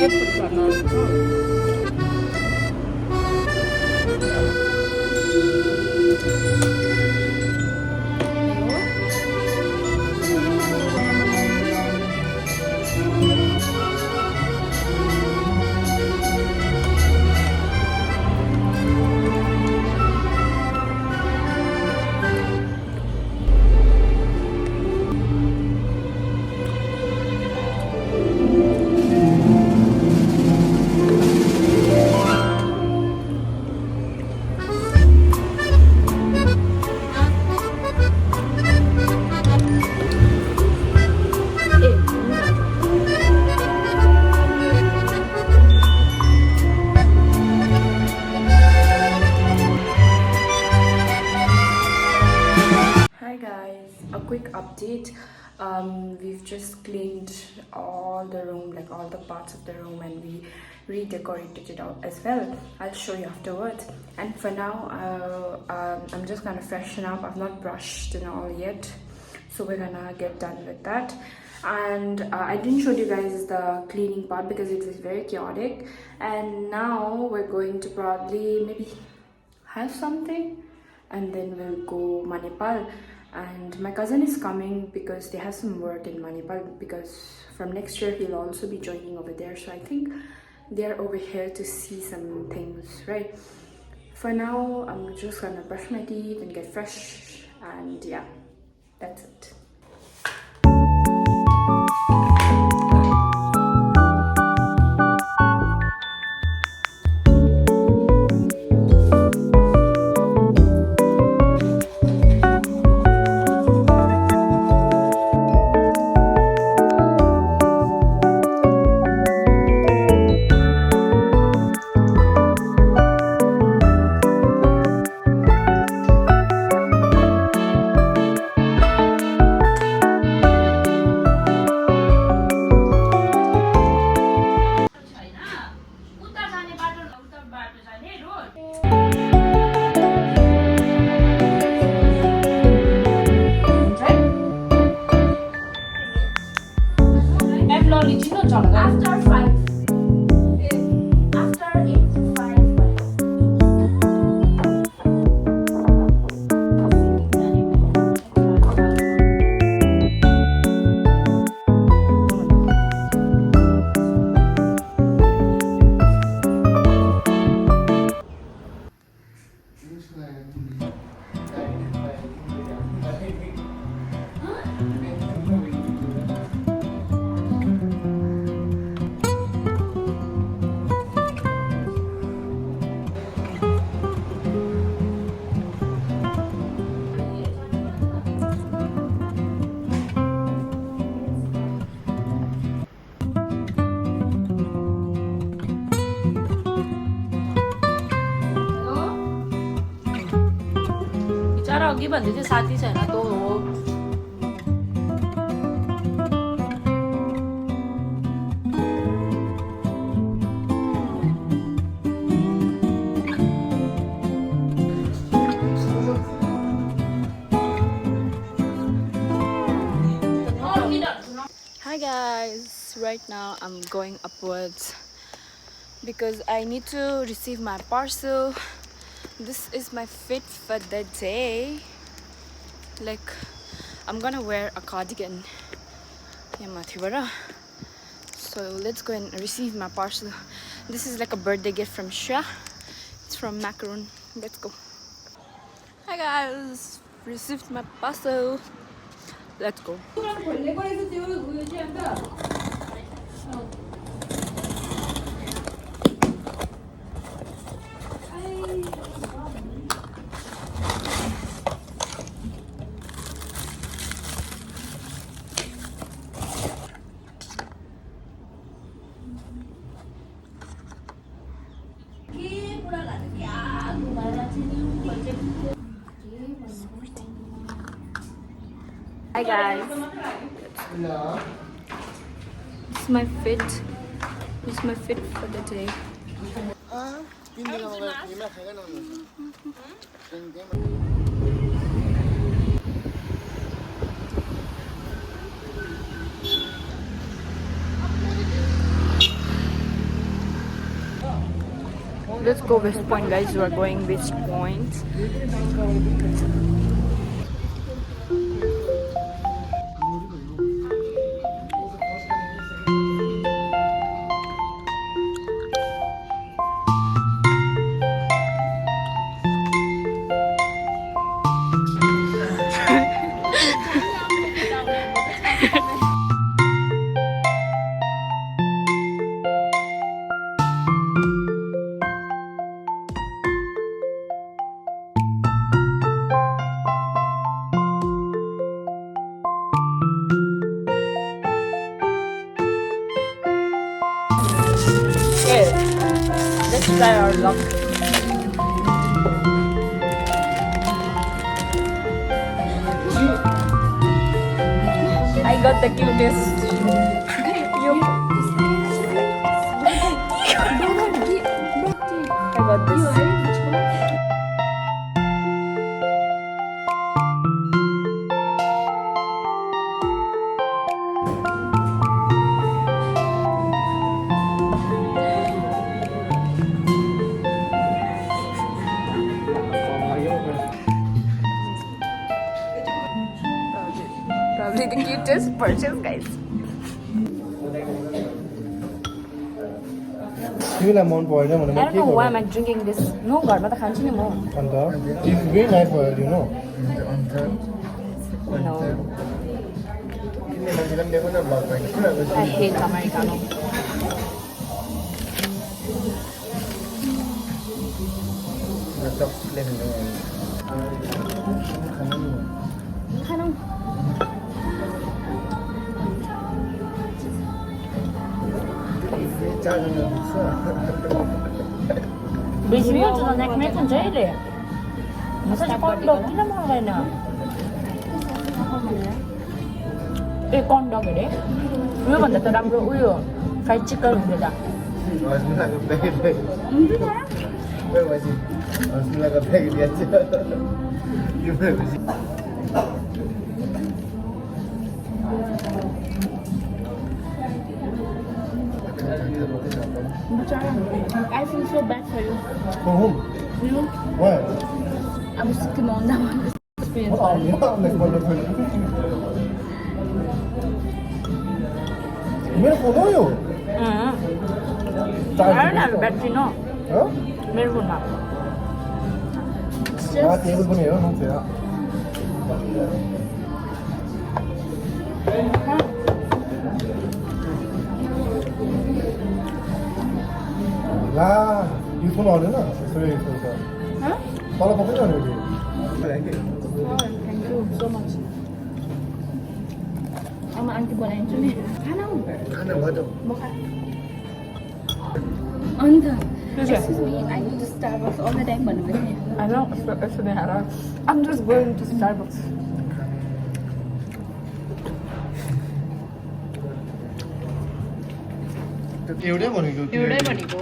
F가 나와서 Hi guys, a quick update. We've just cleaned all the room, like all the parts of the room, and we redecorated it out as well. I'll show you afterwards. And for now, I'm just gonna freshen up. I've not brushed and all yet, so we're gonna get done with that. And I didn't show you guys the cleaning part because it was very chaotic. And now we're going to probably maybe have something, and then we'll go Manipal. And my cousin is coming because they have some work in Manipal, because from next year he'll also be joining over there. So I think they're over here to see some things, right? For now, I'm just gonna brush my teeth and get fresh, and yeah, that's it. After 5. After 8 to 5. बिचारा अघि भन्दै थियो साथी छैन तँ हो Hi guys, right now I'm going upwards because I need to receive my parcel. This is my fit for the day. Like, I'm gonna wear a cardigan. So let's go and receive my parcel. This is like a birthday gift from Shia. It's from Macaron. Let's go. Hi guys, received my parcel. Let's go. Hi guys. This is my fit. This is my fit for the day. Let's go West Point, guys. We are going West Point. Okay, let's try our luck. I got the cutest. You. I got this. Probably the cutest purchase, guys. I don't know why am I drinking this. No, God, but I can't anymore. It's very nice for you, you know. No. I hate Americano. Bismillah to the neck make and jelly. Massage corn dog, you know right now. A corn dog, eh? We want the Rambo oil, fried chicken with that. Where was it? I was like a peg yet. You remember? I feel so bad for you. For whom? You? Why? I was Sikkim on that one. Experience. Oh, yeah, like wonderful. मेरे phone हो यो I don't have a battery, no. हाँ मेरे phone में. हाँ table बने हो ना तेरा ला ये फोन ऑन है ना इसलिए ये फोन का Huh? पाला पकड़ जाने दो Oh, thank you so much. Ama anti bola itu nih. Kana umber. खाना वादो Anta. Excuse me, I go to Starbucks all the time, but I know, actually, I'm just going to Starbucks. एउटै भनेको एउटै भनेको